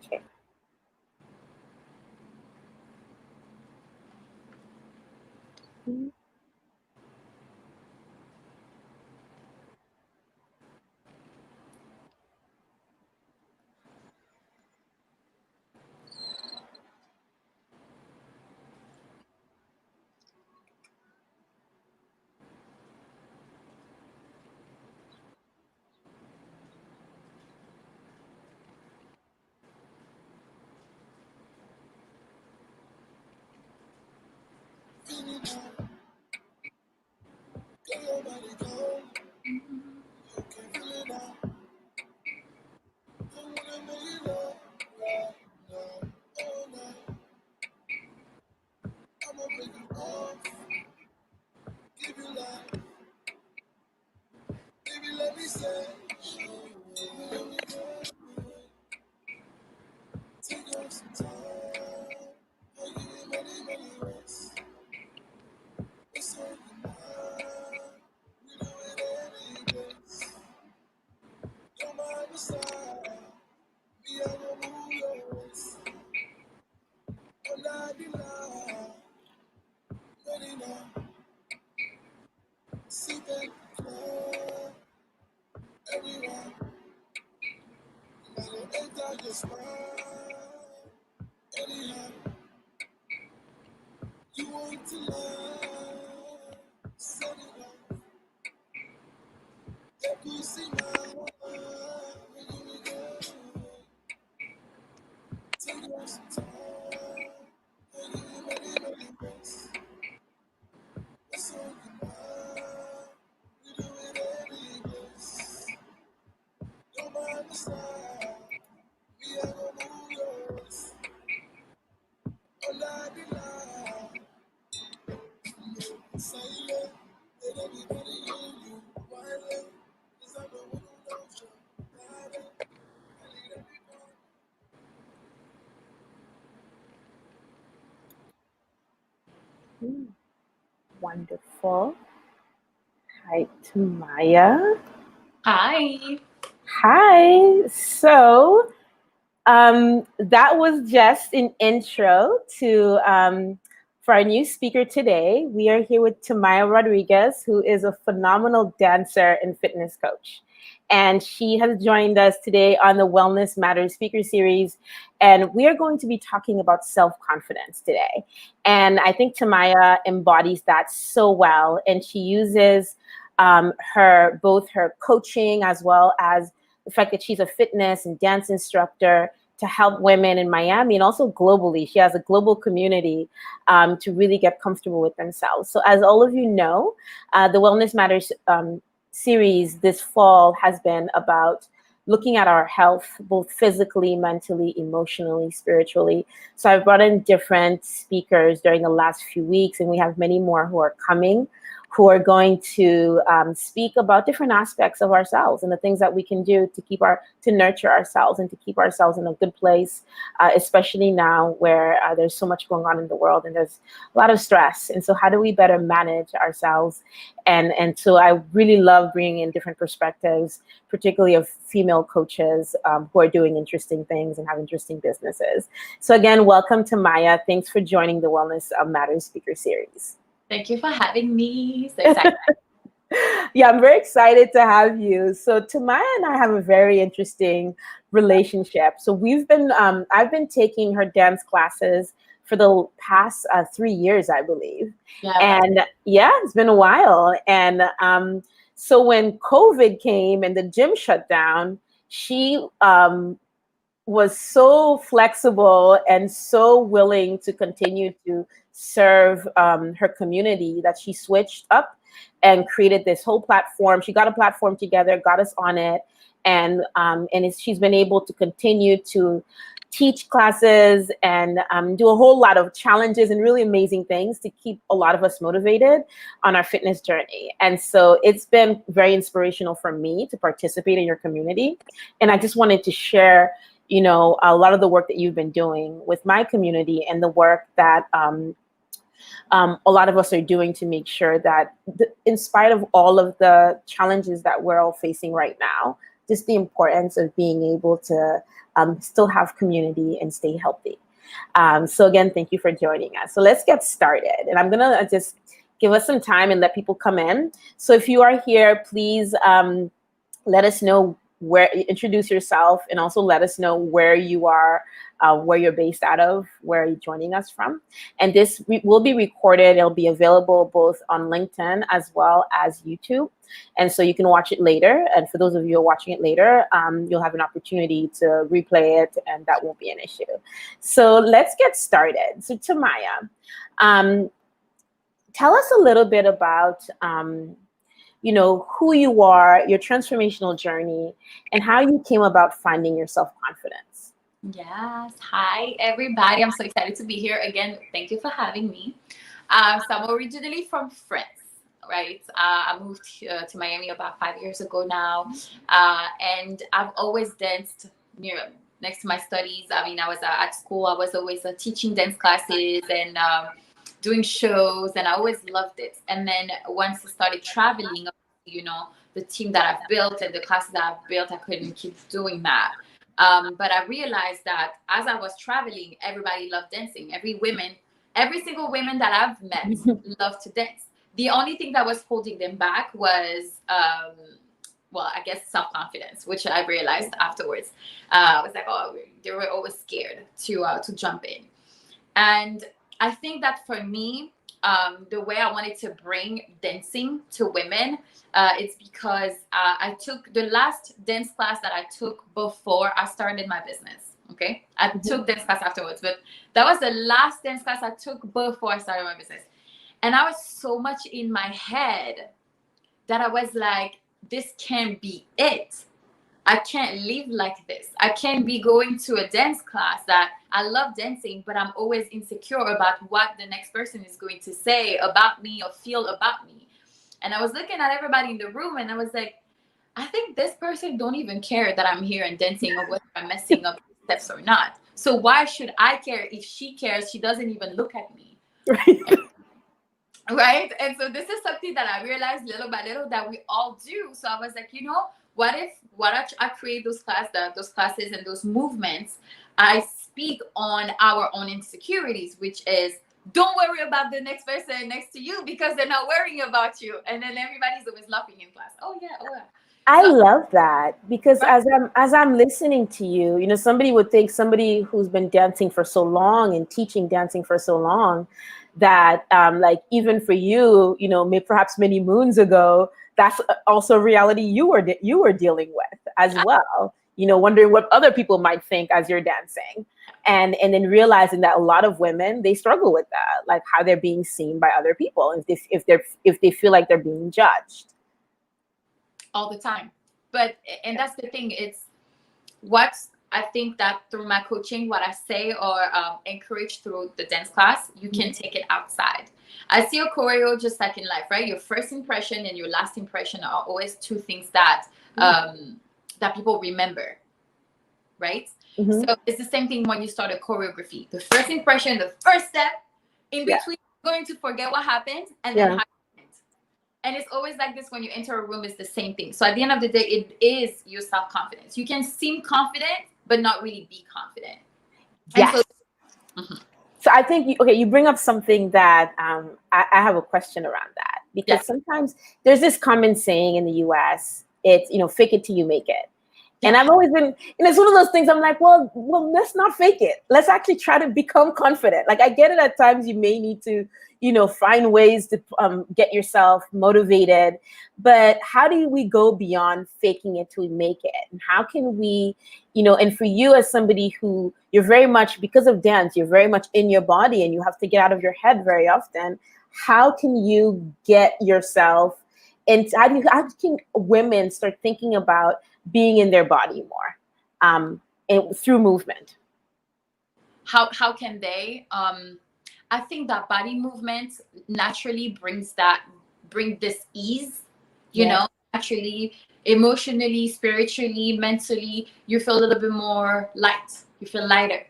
Okay. Wonderful. Hi, Tamaya. Hi. Hi. That was just an intro to for our new speaker today. We are here with Tamaya Rodriguez, who is a phenomenal dancer and fitness coach. And she has joined us today on the Wellness Matters speaker series. And we are going to be talking about self-confidence today. And I think Tamaya embodies that so well. And she uses both her coaching as well as the fact that she's a fitness and dance instructor to help women in Miami and also globally. She has a global community to really get comfortable with themselves. So as all of you know, the Wellness Matters series this fall has been about looking at our health, both physically, mentally, emotionally, spiritually. So I've brought in different speakers during the last few weeks, and we have many more who are coming, who are going to speak about different aspects of ourselves and the things that we can do to nurture ourselves and to keep ourselves in a good place, especially now where there's so much going on in the world and there's a lot of stress. And so how do we better manage ourselves? And so I really love bringing in different perspectives, particularly of female coaches who are doing interesting things and have interesting businesses. So again, welcome to Maya. Thanks for joining the Wellness Matters speaker series. Thank you for having me. So excited. Yeah, I'm very excited to have you. So Tamaya and I have a very interesting relationship. So I've been taking her dance classes for the past 3 years, I believe. Yeah. And yeah, it's been a while. And so when COVID came and the gym shut down, she was so flexible and so willing to continue to serve her community that she switched up and created this whole platform. She got a platform together, got us on it, and she's been able to continue to teach classes and do a whole lot of challenges and really amazing things to keep a lot of us motivated on our fitness journey. And so it's been very inspirational for me to participate in your community. And I just wanted to share a lot of the work that you've been doing with my community and the work that a lot of us are doing to make sure that in spite of all of the challenges that we're all facing right now, just the importance of being able to still have community and stay healthy. So again, thank you for joining us. So let's get started. And I'm going to just give us some time and let people come in. So if you are here, please let us know introduce yourself, and also let us know where you are, where you're based out of, where you're joining us from. And this will be recorded. It'll be available both on LinkedIn as well as YouTube. And so you can watch it later. And for those of you who are watching it later, you'll have an opportunity to replay it, and that won't be an issue. So let's get started. So Tamaya, tell us a little bit about who you are, your transformational journey, and how you came about finding your self-confidence. Yes. Hi, everybody. I'm so excited to be here again. Thank you for having me. So I'm originally from France, right? I moved to Miami about 5 years ago now. And I've always danced next to my studies. I mean, I was at school. I was always teaching dance classes and doing shows, and I always loved it. And then once I started traveling, the team that I've built and the classes that I've built, I couldn't keep doing that. But I realized that as I was traveling, everybody loved dancing. Every single woman that I've met loved to dance. The only thing that was holding them back was, I guess self-confidence, which I realized afterwards. I was like, oh, they were always scared to jump in. And I think that for me, the way I wanted to bring dancing to women, it's because I took the last dance class that I took before I started my business. Okay. I took dance class afterwards, but that was the last dance class I took before I started my business. And I was so much in my head that I was like, this can't be it. I can't live like this. I can't be going to a dance class that I love dancing, but I'm always insecure about what the next person is going to say about me or feel about me. And I was looking at everybody in the room, and I was like, I think this person don't even care that I'm here and dancing, or whether I'm messing up steps or not. So why should I care? If she cares, she doesn't even look at me. Right? And so this is something that I realized little by little that we all do. So I was like, what if I create those classes and those movements, I speak on our own insecurities, which is, don't worry about the next person next to you because they're not worrying about you. And then everybody's always laughing in class. Oh yeah, oh yeah. I love that, because as I'm listening to you, somebody would think, somebody who's been dancing for so long and teaching dancing for so long, that like even for you, perhaps many moons ago, that's also a reality you were dealing with as well. Wondering what other people might think as you're dancing, and then realizing that a lot of women, they struggle with that, like how they're being seen by other people, if they feel like they're being judged all the time. And that's the thing. It's what I think that through my coaching, what I say or encourage through the dance class, you can take it outside. I see a choreo just like in life, right? Your first impression and your last impression are always two things that that people remember, right? So it's the same thing when you start a choreography. The first impression, the first step, in between, you're going to forget what happened, and then how it went. And it's always like this when you enter a room, it's the same thing. So at the end of the day, it is your self-confidence. You can seem confident, but not really be confident. Yes. So I think, you bring up something that I have a question around that, because sometimes there's this common saying in the US, it's, fake it till you make it. And I've always been, it's one of those things I'm like, well, let's not fake it. Let's actually try to become confident. Like, I get it, at times you may need to, find ways to get yourself motivated. But how do we go beyond faking it till we make it? And how can we, and for you as somebody who, you're very much, because of dance, you're very much in your body and you have to get out of your head very often. How can you get yourself, and how can women start thinking about being in their body more and through movement? How can they? I think that body movement naturally bring this ease, naturally, emotionally, spiritually, mentally, you feel a little bit more light. You feel lighter.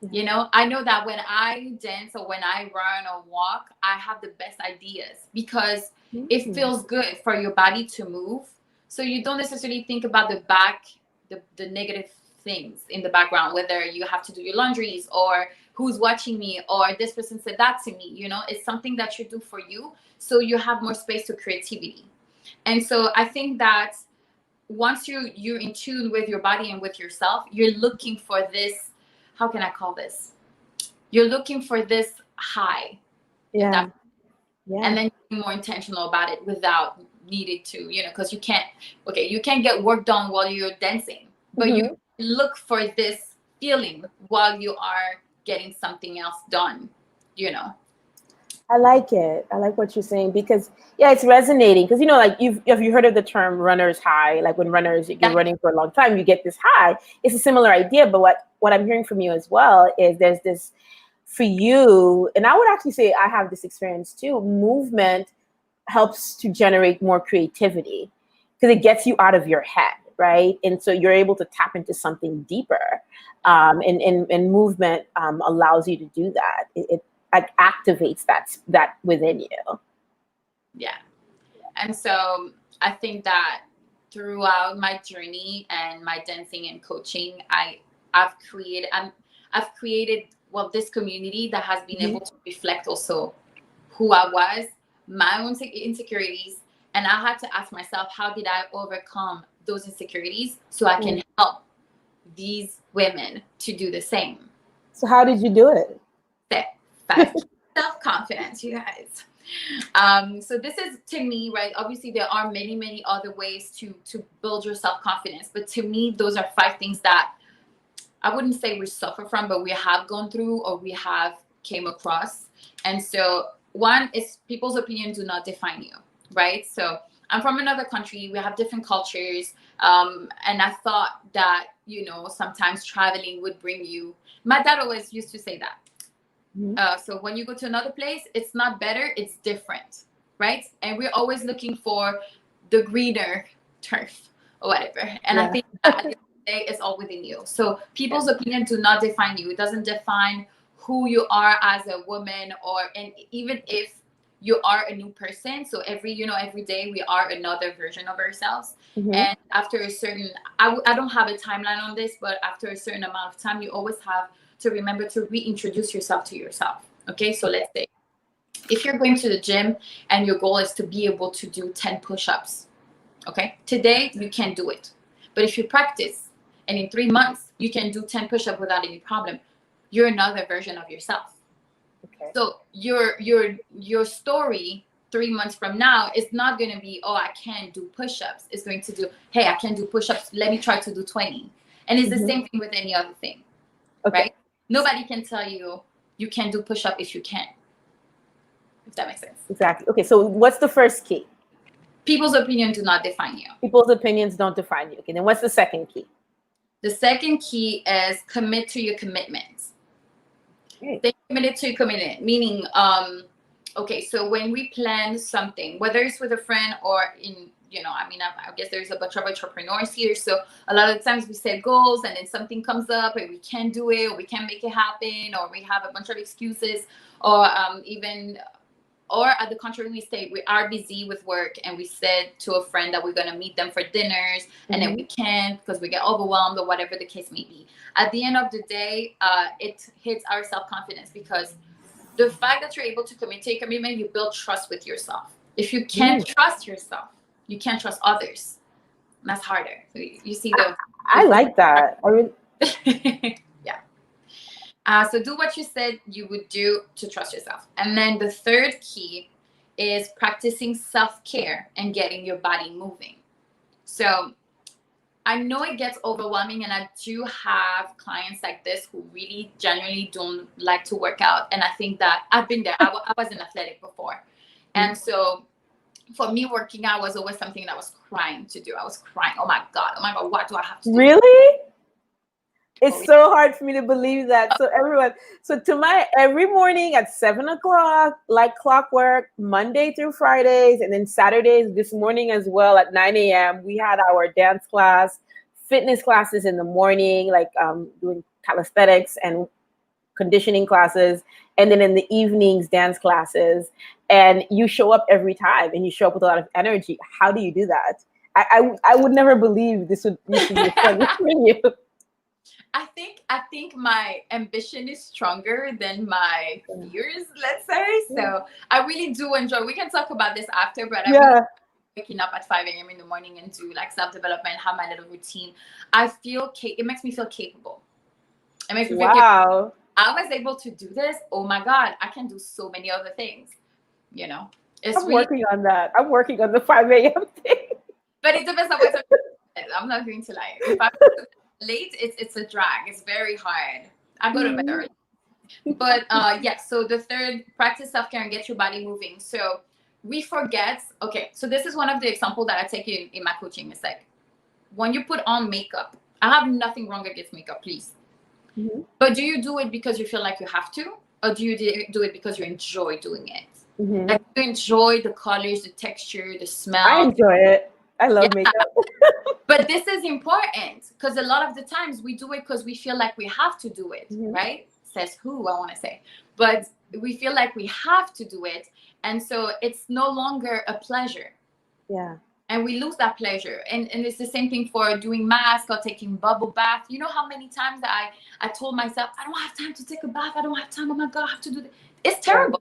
I know that when I dance or when I run or walk, I have the best ideas because it feels good for your body to move. So you don't necessarily think about the negative things in the background, whether you have to do your laundries or who's watching me or this person said that to me. It's something that you do for you, so you have more space to creativity. And so I think that once you're in tune with your body and with yourself, you're looking for this, how can I call this? You're looking for this high. Yeah. Yeah. And then you're more intentional about it without needed to, because you can't get work done while you're dancing, but you look for this feeling while you are getting something else done. I like it. I like what you're saying because it's resonating. Because like have you heard of the term runner's high? Like when you're running for a long time, you get this high. It's a similar idea, but what I'm hearing from you as well is there's this for you, and I would actually say I have this experience too. Movement helps to generate more creativity because it gets you out of your head, right? And so you're able to tap into something deeper. And movement allows you to do that. It like activates that within you. Yeah. And so I think that throughout my journey and my dancing and coaching, I've created this community that has been able to reflect also who I was, my own insecurities, and I had to ask myself, how did I overcome those insecurities so I can help these women to do the same. So how did you do it? Self-confidence, you guys. So this is, to me, right, obviously there are many, many other ways to build your self-confidence, but to me, those are 5 things that I wouldn't say we suffer from, but we have gone through or we have came across. And so one is people's opinion do not define you, right? So I'm from another country. We have different cultures. And I thought that, sometimes traveling would bring you. My dad always used to say that. So when you go to another place, it's not better, it's different, right? And we're always looking for the greener turf or whatever. And I think that at the end of the day, it's all within you. So people's opinion do not define you. It doesn't define who you are as a woman, and even if you are a new person. So every day we are another version of ourselves. And after a certain, I don't have a timeline on this, but after a certain amount of time, you always have to remember to reintroduce yourself to yourself. Okay, so let's say if you're going to the gym and your goal is to be able to do 10 push-ups, okay, today you can't do it, but if you practice and in 3 months you can do 10 push-ups without any problem, you're another version of yourself. Okay. So your story 3 months from now is not going to be, oh, I can't do push-ups. It's going to do, hey, I can do push-ups, let me try to do 20. And it's the same thing with any other thing. Okay. Right? Nobody can tell you can't do push-up if you can. If that makes sense. Exactly. Okay, so what's the first key? People's opinion do not define you. People's opinions don't define you. Okay, then what's the second key? The second key is commit to your commitments. Stay committed to your commitment, meaning, okay, so when we plan something, whether it's with a friend or in, I guess there's a bunch of entrepreneurs here. So a lot of times we set goals and then something comes up and we can't do it or we can't make it happen or we have a bunch of excuses or or at the contrary, we say we are busy with work and we said to a friend that we're going to meet them for dinners and then we can't because we get overwhelmed or whatever the case may be. At the end of the day, it hits our self-confidence because the fact that you're able to commit to a commitment, you build trust with yourself. If you can't trust yourself, you can't trust others. And that's harder. So you see I like that. Yeah. So do what you said you would do to trust yourself. And then the third key is practicing self-care and getting your body moving. So I know it gets overwhelming, and I do have clients like this who really genuinely don't like to work out. And I think that I've been there. I wasn't athletic before. And so for me, working out was always something that I was crying to do. I was crying. Oh my God, what do I have to do? Really? It's so hard for me to believe that. So Tamaya, every morning at 7:00, like clockwork, Monday through Fridays, and then Saturdays, this morning as well at 9 a.m., we had our dance class, fitness classes in the morning, like doing calisthenics and conditioning classes, and then in the evenings, dance classes. And you show up every time and you show up with a lot of energy. How do you do that? I would never believe this would used to be a struggle for you. I think my ambition is stronger than my fears, let's say. So I really do enjoy. We can talk about this after, but I really Yeah. waking up at 5 a.m. in the morning and do like self-development, have my little routine. I feel it makes me feel capable. It makes me feel capable. Wow. I was able to do this. Oh my God, I can do so many other things. It's I'm really, working on that. I'm working on the 5 a.m. thing. but it depends on what time. I'm not going to lie. If I'm late, it's a drag. It's very hard. I go to bed early. But so the third, practice self-care and get your body moving. So we forget. Okay, so this is one of the examples that I take in my coaching. It's like when you put on makeup. I have nothing wrong against makeup, please. Mm-hmm. But do you do it because you feel like you have to, or do you do it because you enjoy doing it? Mm-hmm. Like you enjoy the colors, the texture, the smell. I enjoy it. I love Yeah. makeup. But this is important because a lot of the times we do it because we feel like we have to do it, right? Says who, I want to say. But we feel like we have to do it. And so it's no longer a pleasure. Yeah. And we lose that pleasure. And it's the same thing for doing mask or taking bubble bath. You know how many times that I told myself, I don't have time to take a bath. I don't have time. Oh my God, I have to do this. It's terrible.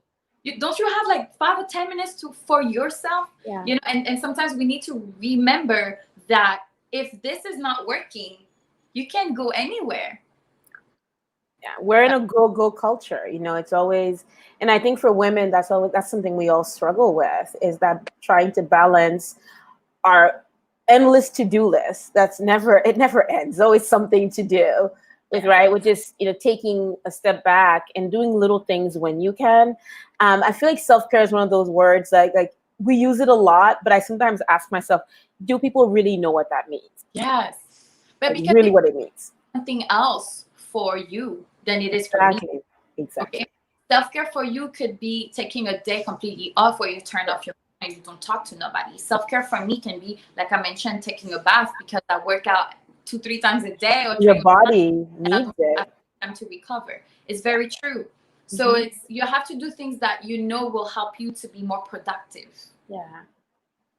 Don't you have like 5 or 10 minutes for yourself? Yeah. And sometimes we need to remember that if this is not working, you can't go anywhere. Yeah, we're in a go culture. It's always, and I think for women, that's something we all struggle with, is that trying to balance our endless to-do list. It never ends. Always something to do with, right? Which is, taking a step back and doing little things when you can. I feel like self-care is one of those words like we use it a lot, but I sometimes ask myself, do people really know what that means? Yes. But because really what it means. Something else for you than it is for me. Exactly. Okay? Self-care for you could be taking a day completely off where you turn off your phone and you don't talk to nobody. Self-care for me can be, like I mentioned, taking a bath because I work out 2-3 times a day, or your body needs it. Time to recover. It's very true. So you have to do things that will help you to be more productive. Yeah,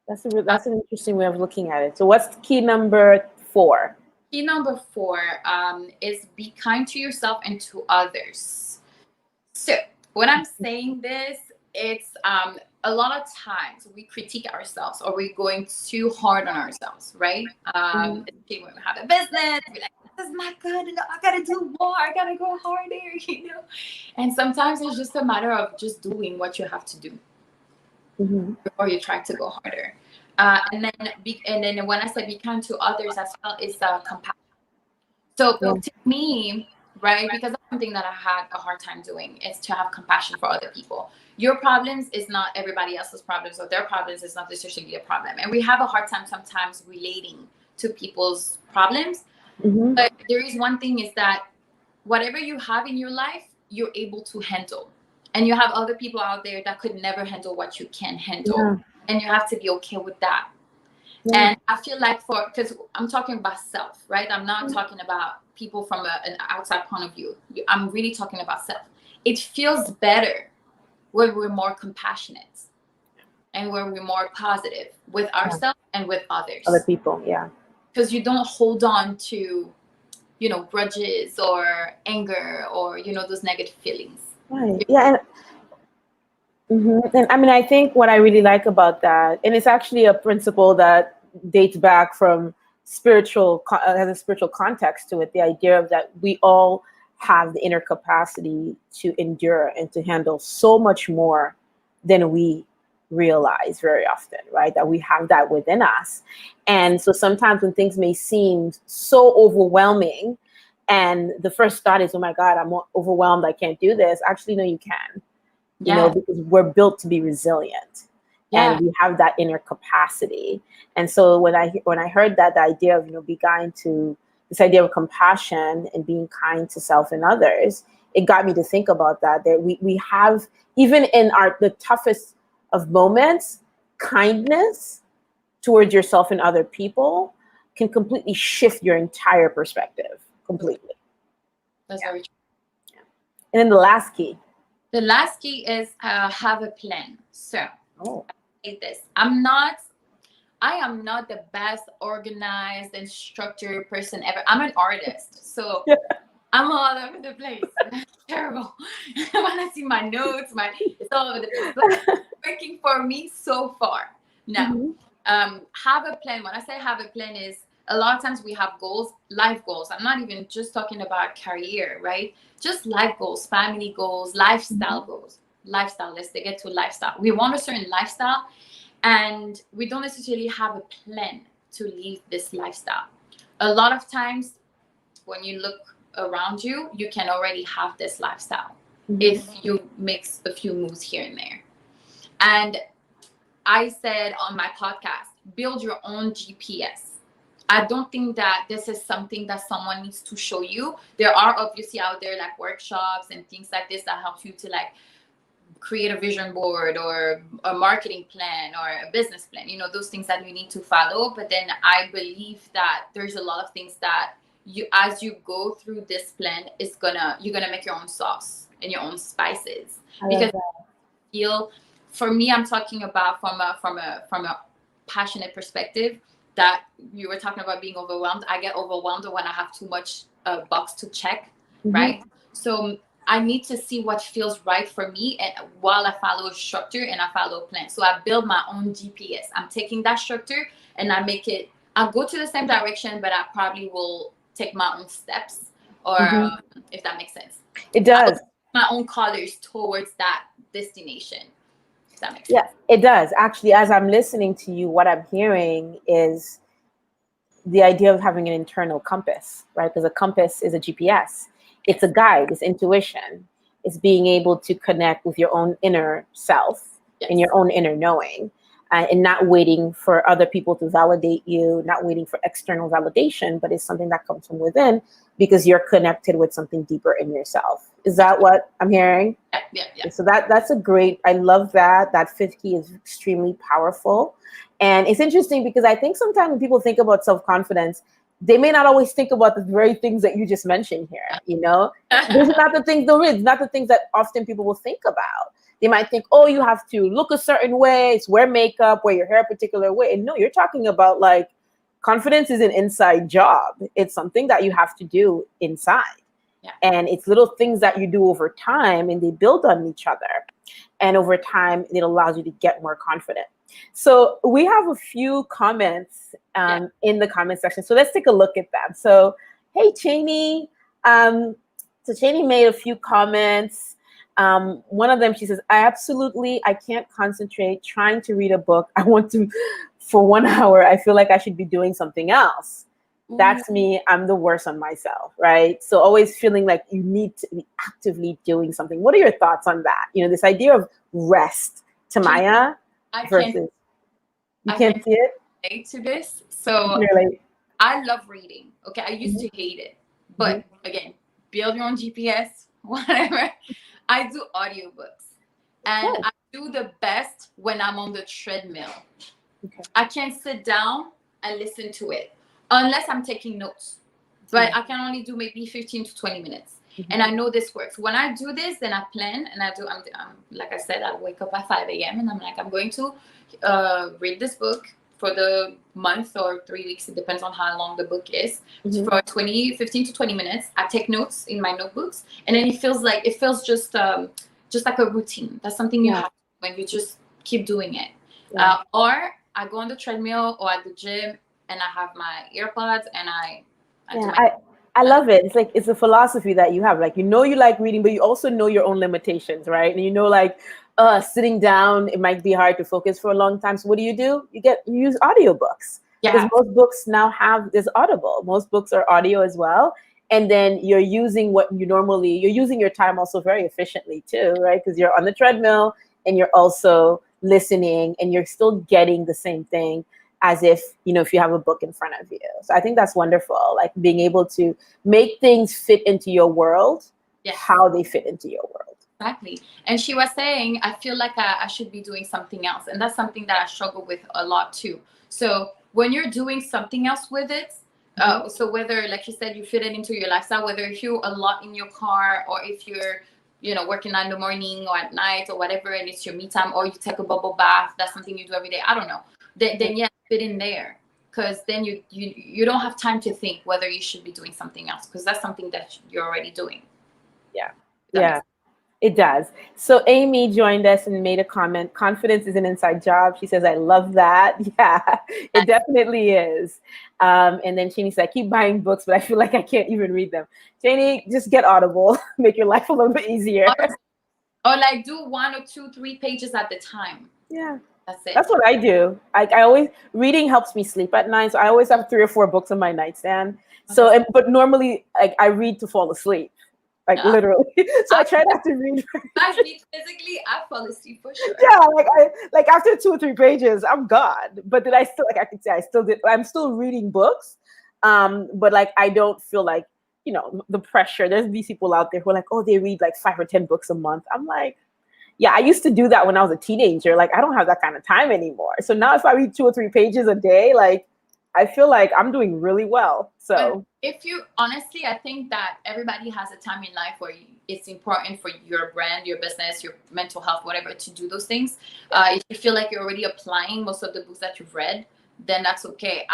that's an interesting way of looking at it. So what's key number 4? Key number 4 is be kind to yourself and to others. So when I'm saying this, it's a lot of times we critique ourselves or we're going too hard on ourselves, right? When we have a business, we're like, this is not good enough. I gotta do more. I gotta go harder, And sometimes it's just a matter of just doing what you have to do before you try to go harder. And then when I say be kind to others as well, is compassion. So to me, right, because that's something that I had a hard time doing, is to have compassion for other people. Your problems is not everybody else's problems, or their problems is not necessarily a problem. And we have a hard time sometimes relating to people's problems. But there is one thing, is that whatever you have in your life, you're able to handle. And you have other people out there that could never handle what you can handle. Yeah. And you have to be okay with that. Yeah. And I feel like because I'm talking about self, right? I'm not talking about people from an outside point of view. I'm really talking about self. It feels better when we're more compassionate and when we're more positive with ourselves and with others. Other people, yeah. Because you don't hold on to, grudges or anger or, those negative feelings. Right. Yeah. And I mean, I think what I really like about that, and it's actually a principle that dates back from has a spiritual context to it, the idea of that we all have the inner capacity to endure and to handle so much more than we realize very often, right? That we have that within us. And so sometimes when things may seem so overwhelming, and the first thought is, oh my God, I'm overwhelmed, I can't do this. Actually, no, you can. Because we're built to be resilient, and we have that inner capacity. And so when I heard that, the idea of be kind to this idea of compassion and being kind to self and others, it got me to think about that we have, even in the toughest of moments, kindness towards yourself and other people can completely shift your entire perspective completely. That's very true. Yeah. And then the last key. The last key is have a plan. So I say this. I'm not I am not the best organized and structured person ever. I'm an artist, so I'm all over the place. Terrible. When I see my notes, it's all over the place. But it's working for me so far. Now, Mhm. have a plan. When I say have a plan, is a lot of times we have goals, life goals. I'm not even just talking about career, right? Just life goals, family goals, lifestyle Mhm. goals. Lifestyle. Let's get to lifestyle. We want a certain lifestyle, and we don't necessarily have a plan to live this lifestyle. A lot of times when you look around you, you can already have this lifestyle Mhm. if you mix a few moves here and there. And I said on my podcast, build your own GPS. I don't think that this is something that someone needs to show you. There are obviously out there like workshops and things like this that help you to like create a vision board or a marketing plan or a business plan, those things that you need to follow. But then I believe that there's a lot of things that you, as you go through this plan, you're gonna make your own sauce and your own spices. I love Because that. feel, for me, I'm talking about from a passionate perspective, that you were talking about being overwhelmed. I get overwhelmed when I have too much box to check, Mhm. right? So I need to see what feels right for me, and while I follow a structure and I follow a plan. So I build my own GPS. I'm taking that structure and I make it. I'll go to the same direction, but I probably will take my own steps, or Mhm. if that makes sense. It I will does. take my own colors towards that destination. If that makes Yeah, sense. it does. Actually, as I'm listening to you, what I'm hearing is the idea of having an internal compass, right? Because a compass is a GPS. It's a Yes. guide, it's intuition. It's being able to connect with your own inner self and Yes. your own inner knowing, and not waiting for other people to validate you, not waiting for external validation, but it's something that comes from within because you're connected with something deeper in yourself. Is Yes. that what I'm hearing? Yeah. Yeah. Yeah. So that's a great. I love that. That fifth key is extremely powerful, and it's interesting because I think sometimes when people think about self confidence, they may not always think about the very things that you just mentioned here. Those are not the things. Those not the things that often people will think about. They might think, oh, you have to look a certain way, it's wear makeup, wear your hair a particular way, and no, you're talking about like confidence is an inside job. It's something that you have to do inside, Yeah. and it's little things that you do over time and they build on each other, and over time it allows you to get more confident. So we have a few comments Yeah. in the comment section, so let's take a look at them. So hey Cheney, um, so Cheney made a few comments. One of them, she says, I can't concentrate trying to read a book. I want to for 1 hour. I feel like I should be doing something else. Ooh, That's me. I'm the worst on myself, right? So always feeling like you need to be actively doing something. What are your thoughts on that? This idea of rest, can Tamaya, I can versus you I can't can see it. relate to this. So You're like, I love reading. Okay, I used mhm, to hate it, mhm. but again, build your own GPS, whatever. I do audiobooks, and Oh, I do the best when I'm on the treadmill. okay. I can't sit down and listen to it unless I'm taking notes. But Yeah. I can only do maybe 15 to 20 minutes. Mhm, And I know this works. When I do this, then I plan and I'm like I said, I wake up at 5 a.m. and I'm like, I'm going to read this book for the month or 3 weeks. It depends on how long the book is. mhm. For 15 to 20 minutes. I take notes in my notebooks. And then it feels just like a routine. That's something you Yeah, have to do when you just keep doing it. yeah. Or I go on the treadmill or at the gym and I have my earpods and I do Yeah, my I that's love it. It's like it's a philosophy that you have. Like you like reading, but you also know your own limitations, right? And like sitting down, it might be hard to focus for a long time. So what do? You use audiobooks because yeah. most books now have this Audible. Most books are audio as well. And then you're using your time also very efficiently too, right? Because you're on the treadmill and you're also listening and you're still getting the same thing as if you have a book in front of you. So I think that's wonderful, like being able to make things fit into your world, Yes. how they fit into your world. Exactly. And she was saying, I feel like I should be doing something else. And that's something that I struggle with a lot too. So when you're doing something else with it, Mhm. so whether, like you said, you fit it into your lifestyle, whether if you're a lot in your car or if you're, working in the morning or at night or whatever, and it's your me time, or you take a bubble bath, that's something you do every day. I don't know. Then yes, fit in there, because then you don't have time to think whether you should be doing something else, because that's something that you're already doing. Yeah. That Yeah. makes It does. So Amy joined us and made a comment. Confidence is an inside job. She says, I love that. Yeah, it sense. definitely is. And then Cheney said, I keep buying books, but I feel like I can't even read them. Cheney, just get Audible. Make your life a little bit easier. Or like do 1 or 2, 3 pages at the time. Yeah. That's it. That's what I do. I always, reading helps me sleep at night. So I always have 3 or 4 books on my nightstand. So, but normally like I read to fall asleep. Like literally. So I try not to read. I read physically, I fall asleep for sure. Yeah, like after 2 or 3 pages, I'm gone. But then I still, like I could say I still did, I'm still reading books. But like I don't feel like, the pressure. There's these people out there who are like, oh, they read like 5 or 10 books a month. I'm like, yeah, I used to do that when I was a teenager. Like I don't have that kind of time anymore. So now if I read 2 or 3 pages a day, like I feel like I'm doing really well. So if you honestly, I think that everybody has a time in life where it's important for your brand, your business, your mental health, whatever, to do those things. If you feel like you're already applying most of the books that you've read, then that's okay.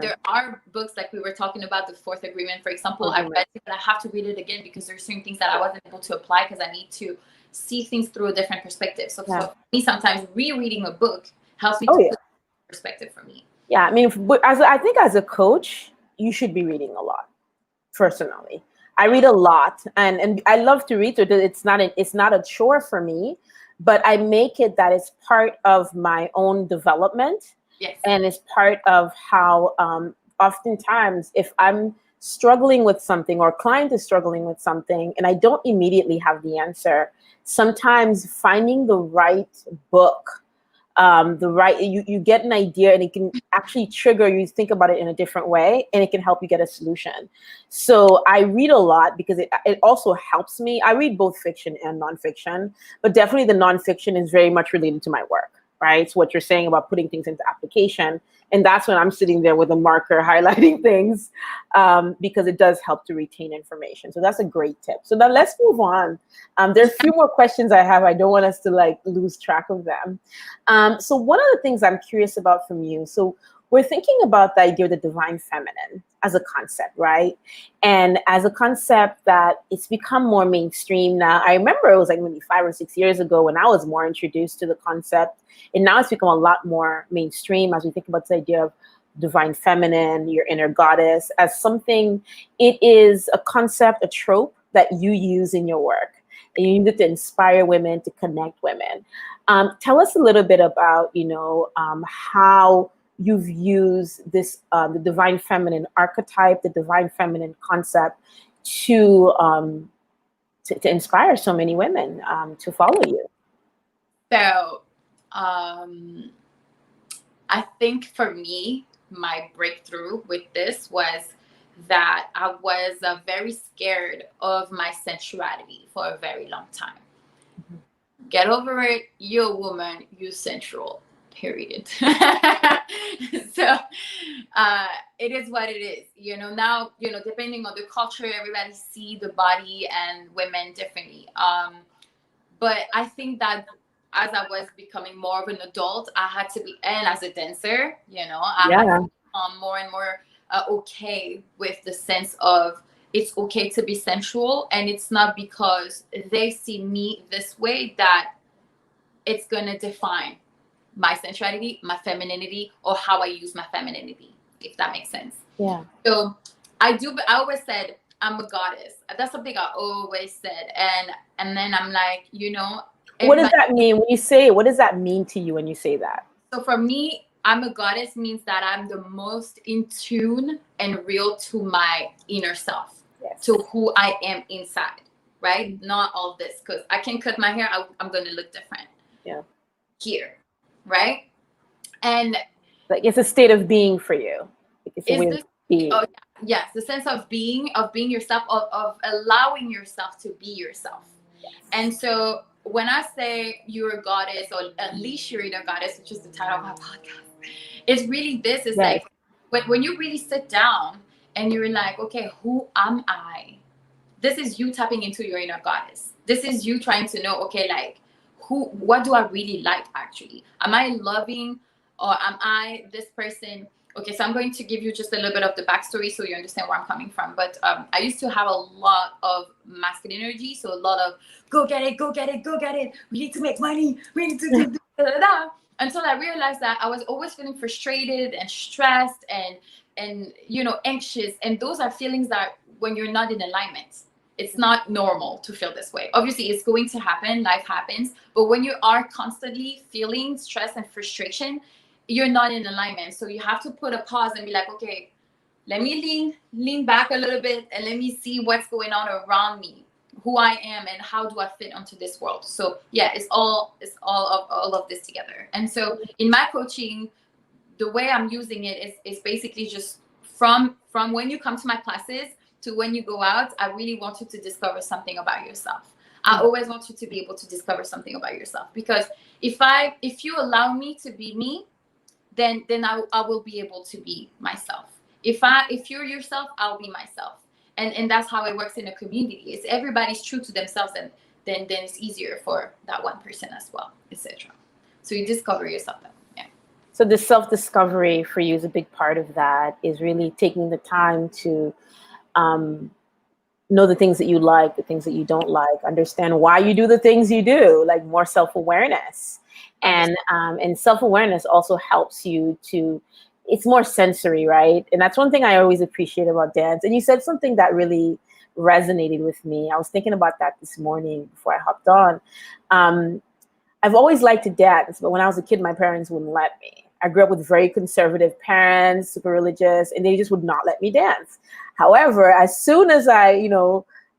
There are books like we were talking about, the Fourth Agreement, for example. I read it, but I have to read it again because there's certain things that I wasn't able to apply because I need to see things through a different perspective. So for me, sometimes rereading a book helps me to put perspective for me. Yeah, I mean, I think as a coach, you should be reading a lot. Personally, I read a lot, and I love to read. So it's not a chore for me, but I make it that it's part of my own development. Yes. And it's part of how oftentimes if I'm struggling with something or a client is struggling with something and I don't immediately have the answer, sometimes finding the right book, you get an idea and it can actually trigger you think about it in a different way, and it can help you get a solution. So I read a lot because it also helps me. I read both fiction and nonfiction, but definitely the nonfiction is very much related to my work, right? So what you're saying about putting things into application, and that's when I'm sitting there with a marker highlighting things, because it does help to retain information. So that's a great tip. So now let's move on. There are a few more questions I have. I don't want us to like lose track of them. So one of the things I'm curious about from you, so we're thinking about the idea of the divine feminine as a concept, right? And as a concept that it's become more mainstream now. I remember it was like maybe 5 or 6 years ago when I was more introduced to the concept. And now it's become a lot more mainstream as we think about the idea of divine feminine, your inner goddess, as something. It is a concept, a trope that you use in your work. And you use it to inspire women, to connect women. Tell us a little bit about, how you've used this, the divine feminine archetype, the divine feminine concept to inspire so many women to follow you. So I think for me, my breakthrough with this was that I was very scared of my sensuality for a very long time. Mm-hmm. Get over it. You're a woman. You're sensual. Period. So it is what it is. Now, depending on the culture, everybody see the body and women differently. But I think that as I was becoming more of an adult, I had to be, and as a dancer, I had to become more and more okay with the sense of it's okay to be sensual, and it's not because they see me this way that it's gonna define my sensuality, my femininity, or how I use my femininity, if that makes sense. Yeah. So I always said I'm a goddess. That's something I always said, and then I'm like, what does that mean when you say it? What does that mean to you when you say that? So for me, I'm a goddess means that I'm the most in tune and real to my inner self, to who I am inside, right? Not all this, because I can cut my hair, I'm going to look different. Yeah. Here, right? And like it's a state of being for you. It's a way of being. Oh, yes, the sense of being yourself, of allowing yourself to be yourself. Yes. And so when I say you're a goddess, or unleash your inner goddess, which is the title of my podcast, it's really this. Is like when you really sit down and you're like, okay, who am I? This is you tapping into your inner goddess. This is you trying to know, okay, like what do I really like actually? Am I loving or am I this person? Okay, so I'm going to give you just a little bit of the backstory so you understand where I'm coming from. But I used to have a lot of masculine energy, so a lot of go get it, go get it, go get it. We need to make money. We need to do da, da, da. Until I realized that I was always feeling frustrated and stressed and anxious, and those are feelings that when you're not in alignment, it's not normal to feel this way. Obviously, it's going to happen, life happens, but when you are constantly feeling stress and frustration, you're not in alignment. So you have to put a pause and be like, okay, let me lean back a little bit and let me see what's going on around me, who I am, and how do I fit onto this world. So yeah, it's all of this together. And so in my coaching, the way I'm using it is basically just from when you come to my classes to when you go out. I really want you to discover something about yourself. I always want you to be able to discover something about yourself, because if you allow me to be me, then I will be able to be myself. If you're yourself, I'll be myself. And that's how it works in a community. It's everybody's true to themselves, and then it's easier for that one person as well, etc. So you discover yourself then. Yeah. So the self-discovery for you is a big part of that, is really taking the time to um, know the things that you like, the things that you don't like, understand why you do the things you do, like more self-awareness. And self-awareness also helps you to, it's more sensory, right? And that's one thing I always appreciate about dance. And you said something that really resonated with me. I was thinking about that this morning before I hopped on. Um, I've always liked to dance, but when I was a kid, my parents wouldn't let me. I grew up with very conservative parents, super religious, and they just would not let me dance. However, as soon as I,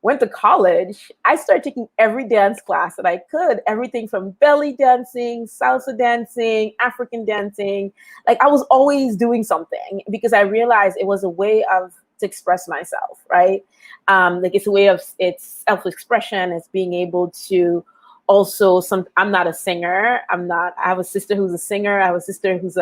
went to college, I started taking every dance class that I could, everything from belly dancing, salsa dancing, African dancing. Like I was always doing something because I realized it was a way of to express myself, right? Like it's a way of it's self-expression. It's being able to also I'm not a singer. I have a sister who's a singer. I have a sister who's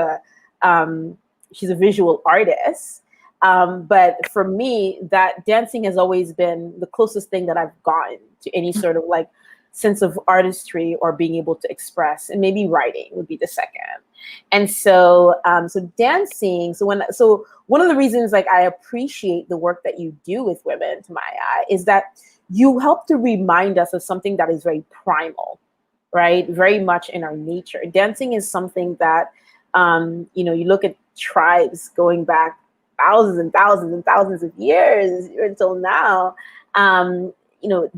she's a visual artist. But for me, that dancing has always been the closest thing that I've gotten to any sort of like sense of artistry or being able to express, and maybe writing would be the second. And so dancing. So one of the reasons like I appreciate the work that you do with women, Tamaya, is that you help to remind us of something that is very primal, right? Very much in our nature. Dancing is something that, you look at tribes going back thousands and thousands and thousands of years until now.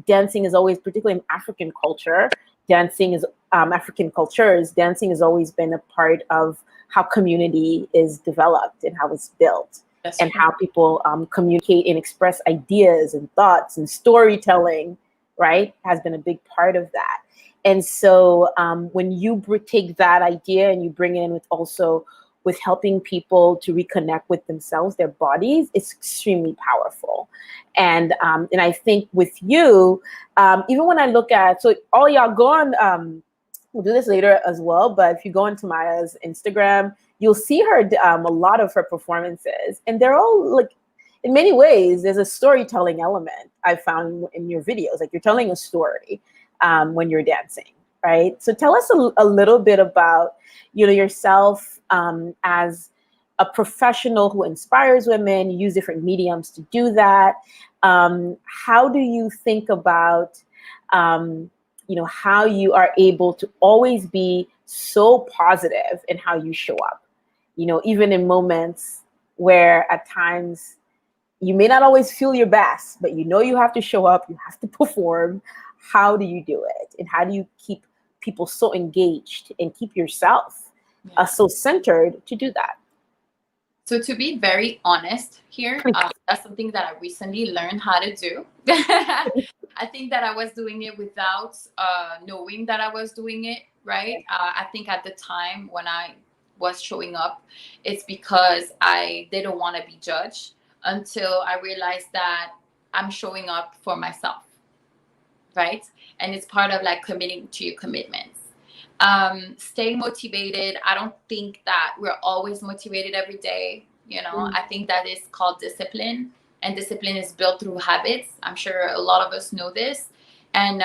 Dancing is always, particularly in African culture, African cultures, dancing has always been a part of how community is developed and how it's built. That's and true. How people communicate and express ideas and thoughts and storytelling, right, has been a big part of that. And so when you take that idea and you bring it in with helping people to reconnect with themselves, their bodies, it's extremely powerful. And I think with you, even when I look at, so all y'all go on, we'll do this later as well, but if you go into Maya's Instagram, you'll see her, a lot of her performances, and they're all like, in many ways, there's a storytelling element I found in your videos. Like you're telling a story when you're dancing, right? So tell us a little bit about, yourself as a professional who inspires women. You use different mediums to do that. How do you think about, how you are able to always be so positive in how you show up? Even in moments where at times you may not always feel your best, but you have to show up, you have to perform. How do you do it? And how do you keep people so engaged and keep yourself so centered to do that? So to be very honest here, that's something that I recently learned how to do. I think that I was doing it without knowing that I was doing it, right? I think at the time when I was showing up, it's because I didn't want to be judged, until I realized that I'm showing up for myself, right? And it's part of like committing to your commitments. Staying motivated. I don't think that we're always motivated every day. I think that is called discipline, and discipline is built through habits. I'm sure a lot of us know this, and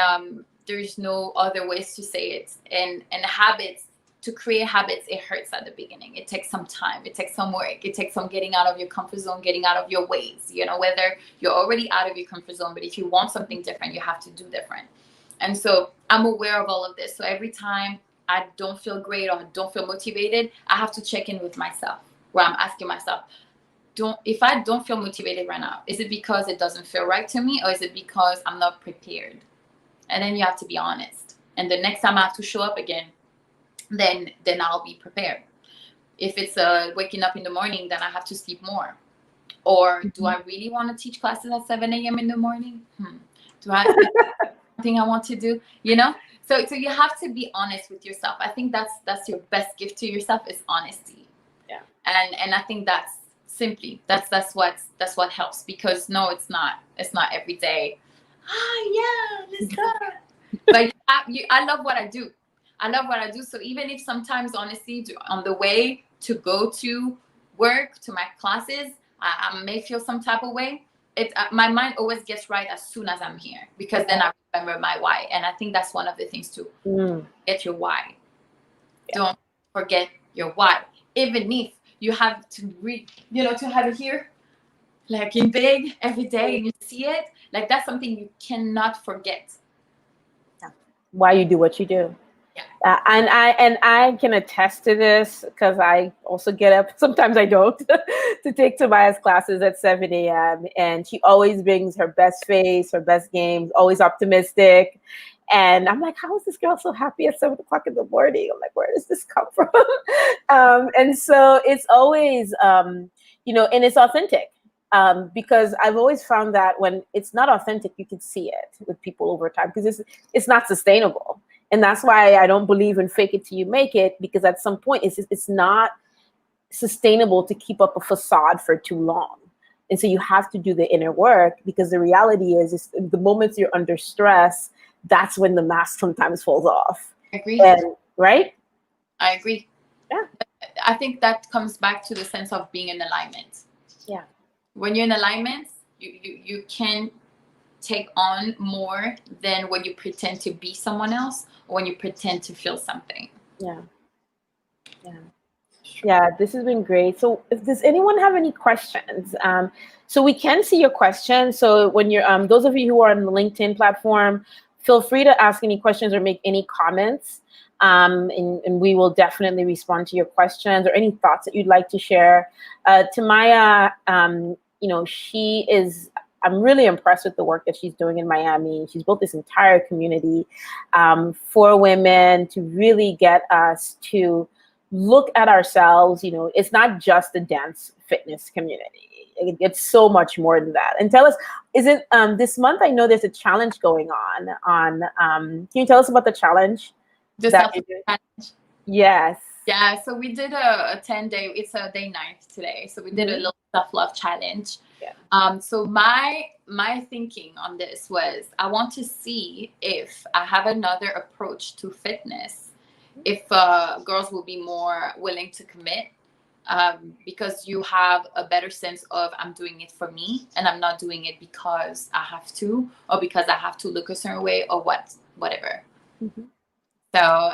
there's no other ways to say it. And habits to create habits, it hurts at the beginning. It takes some time. It takes some work. It takes some getting out of your comfort zone, getting out of your ways. Whether you're already out of your comfort zone, but if you want something different, you have to do different. And so I'm aware of all of this. So every time I don't feel great or don't feel motivated, I have to check in with myself, where I'm asking myself, if I don't feel motivated right now, is it because it doesn't feel right to me, or is it because I'm not prepared? And then you have to be honest. And the next time I have to show up again, then I'll be prepared. If it's waking up in the morning, then I have to sleep more. Or do I really want to teach classes at 7 a.m. in the morning? Do I something I want to do? So you have to be honest with yourself. I think that's your best gift to yourself, is honesty. Yeah. And I think that's what helps, because no, it's not every day. Yeah, let's go. But I love what I do. So even if sometimes, honestly, on the way to go to work, to my classes, I may feel some type of way. My mind always gets right as soon as I'm here, because then I remember my why. And I think that's one of the things to get your why. Yeah. Don't forget your why. Even if you have to read, to have it here, like in big every day, and you see it, like that's something you cannot forget. Why you do what you do. And I can attest to this, because I also get up. Sometimes I don't to take Tamaya's classes at 7 a.m. And she always brings her best face, her best games, always optimistic. And I'm like, how is this girl so happy at 7 o'clock in the morning? I'm like, where does this come from? And so it's always, and it's authentic. Because I've always found that when it's not authentic, you can see it with people over time, because it's not sustainable. And that's why I don't believe in fake it till you make it, because at some point it's not sustainable to keep up a facade for too long. And so you have to do the inner work, because the reality is the moments you're under stress, that's when the mask sometimes falls off. I agree. Right? I agree. Yeah. I think that comes back to the sense of being in alignment. Yeah. When you're in alignment, you can take on more than when you pretend to be someone else, or when you pretend to feel something. Yeah. This has been great. So does anyone have any questions? So we can see your questions. So when you're those of you who are on the LinkedIn platform, feel free to ask any questions or make any comments, and we will definitely respond to your questions or any thoughts that you'd like to share. Tamaya, I'm really impressed with the work that she's doing in Miami. She's built this entire community for women to really get us to look at ourselves. It's not just the dance fitness community. It's so much more than that. And tell us, is it this month? I know there's a challenge going on. Can you tell us about the challenge? The self-challenge. Yes. Yeah, so we did a 10-day, it's a day 9 today. So we did a little self-love challenge. Yeah. So my thinking on this was, I want to see if I have another approach to fitness, if girls will be more willing to commit, because you have a better sense of, I'm doing it for me, and I'm not doing it because I have to, or because I have to look a certain way, or whatever. Mm-hmm. So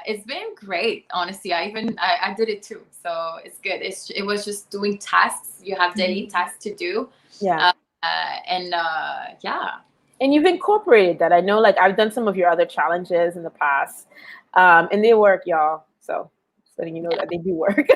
it's been great, honestly. I did it too, so it's good. It was just doing tasks. You have daily tasks to do. Yeah. Yeah. And you've incorporated that. I know, like, I've done some of your other challenges in the past, and they work, y'all. So just letting you know that they do work.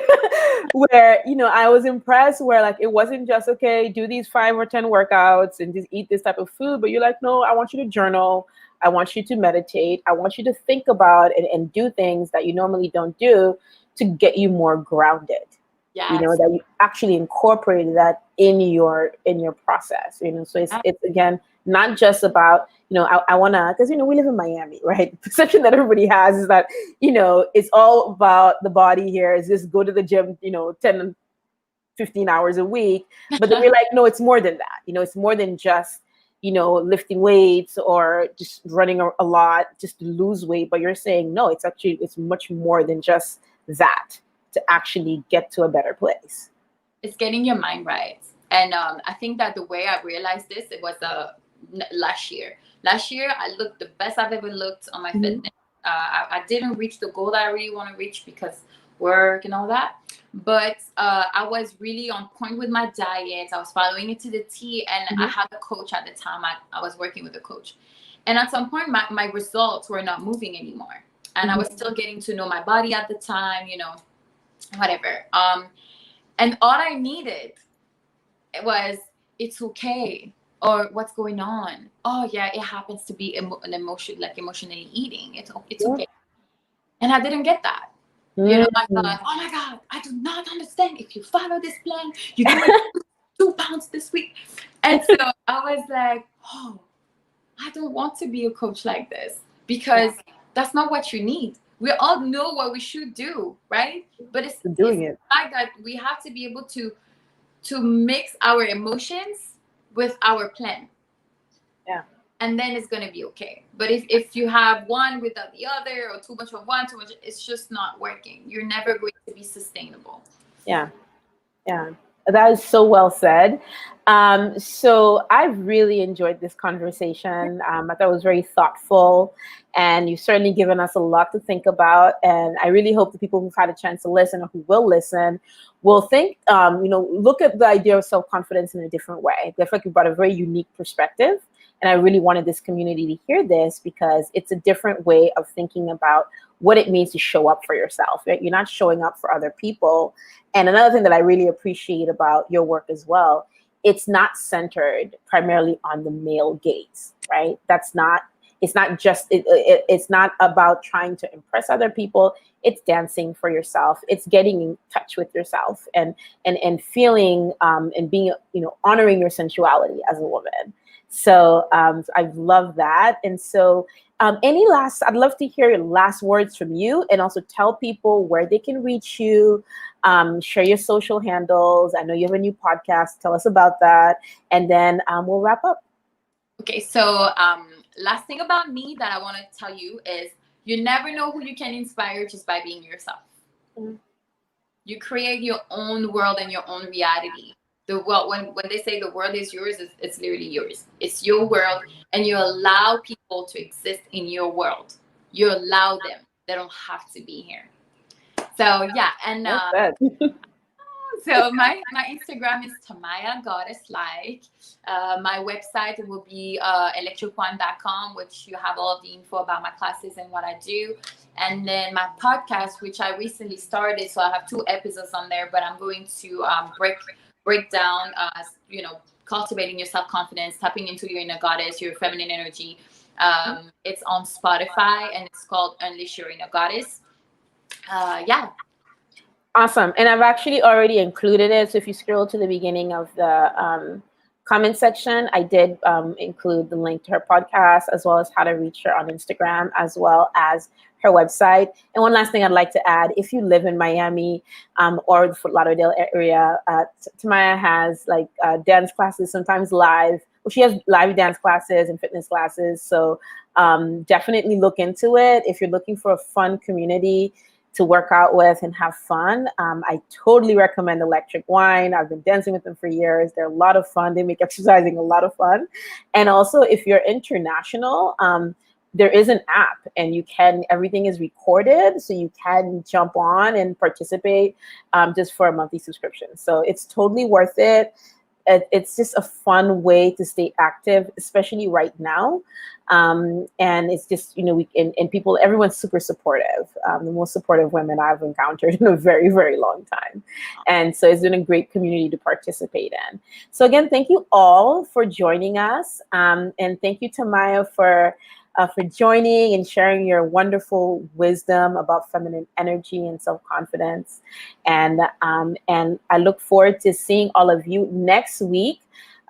Where, I was impressed where, like, it wasn't just, okay, do these 5 or 10 workouts and just eat this type of food, but you're like, no, I want you to journal. I want you to meditate. I want you to think about and do things that you normally don't do to get you more grounded. Yes. That you actually incorporated that in your process. So it's again, not just about, I want to, because, we live in Miami, right? The perception that everybody has is that, it's all about the body here. Is just go to the gym, 10, 15 hours a week. But then we're like, no, it's more than that. It's more than just, lifting weights or just running a lot just to lose weight. But you're saying, no, it's much more than just that to actually get to a better place. It's getting your mind right. And I think that the way I realized this, it was last year. Last year, I looked the best I've ever looked on my fitness. I didn't reach the goal that I really want to reach because work and all that. But I was really on point with my diet. I was following it to the T, and I had a coach at the time. I was working with a coach. And at some point, my results were not moving anymore. And I was still getting to know my body at the time, whatever. And all I needed was, it's okay. Or what's going on? Oh, yeah, it happens to be an emotion, like emotionally eating. It's okay. And I didn't get that. I thought, oh my God, I do not understand. If you follow this plan, you do 2 pounds this week. And so I was like, oh, I don't want to be a coach like this, because that's not what you need. We all know what we should do, right? But it's doing it. the fact that we have to be able to mix our emotions with our plan. Yeah. And then it's going to be okay. But if you have one without the other, or too much of one, too much, it's just not working. You're never going to be sustainable. Yeah. Yeah. That is so well said. So I've really enjoyed this conversation. I thought it was very thoughtful, and you've certainly given us a lot to think about. And I really hope the people who've had a chance to listen, or who will listen, will think, look at the idea of self-confidence in a different way. I feel like you brought a very unique perspective. And I really wanted this community to hear this, because it's a different way of thinking about what it means to show up for yourself, right? You're not showing up for other people. And another thing that I really appreciate about your work as well, it's not centered primarily on the male gaze, right? It's not about trying to impress other people. It's dancing for yourself. It's getting in touch with yourself, and feeling, and being, honoring your sensuality as a woman. So I love that. And so I'd love to hear your last words from you, and also tell people where they can reach you, share your social handles. I know you have a new podcast. Tell us about that. And then we'll wrap up. Okay. So last thing about me that I want to tell you is, you never know who you can inspire just by being yourself. You create your own world and your own reality. The world, when they say the world is yours, it's literally yours. It's your world, and you allow people to exist in your world. You allow them. They don't have to be here. So yeah, and so my Instagram is Tamaya Goddess Like. My website will be electricone.com, which you have all of the info about my classes and what I do. And then my podcast, which I recently started, so I have 2 episodes on there, but I'm going to break down, cultivating your self-confidence, tapping into your inner goddess, your feminine energy. It's on Spotify, and it's called Unleash Your Inner Goddess. Yeah. Awesome. And I've actually already included it. So if you scroll to the beginning of the comment section, I did include the link to her podcast, as well as how to reach her on Instagram, as well as her website. And one last thing I'd like to add, if you live in Miami or the Fort Lauderdale area, Tamaya has dance classes, sometimes live. Well, she has live dance classes and fitness classes. So definitely look into it. If you're looking for a fun community to work out with and have fun, I totally recommend Electric Wine. I've been dancing with them for years. They're a lot of fun. They make exercising a lot of fun. And also, if you're international, there is an app, and everything is recorded, so you can jump on and participate just for a monthly subscription. So it's totally worth it. It's just a fun way to stay active, especially right now. And it's just, people, everyone's super supportive. The most supportive women I've encountered in a very, very long time. And so it's been a great community to participate in. So again, thank you all for joining us. And thank you, Tamaya, for joining and sharing your wonderful wisdom about feminine energy and self-confidence. And I look forward to seeing all of you next week.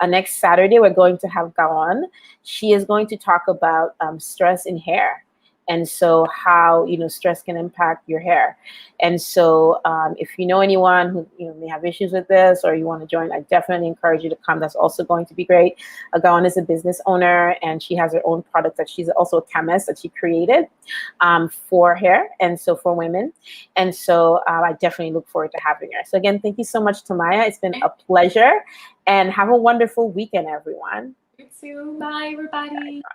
Next Saturday, we're going to have Gaon. She is going to talk about stress in hair. And so how, stress can impact your hair. And so if you know anyone who may have issues with this, or you want to join, I definitely encourage you to come. That's also going to be great. Gaon is a business owner, and she has her own product that she's also a chemist that she created for hair, and so for women. And so I definitely look forward to having her. So again, thank you so much, Tamaya. It's been a pleasure, and have a wonderful weekend, everyone. You too. Bye, everybody.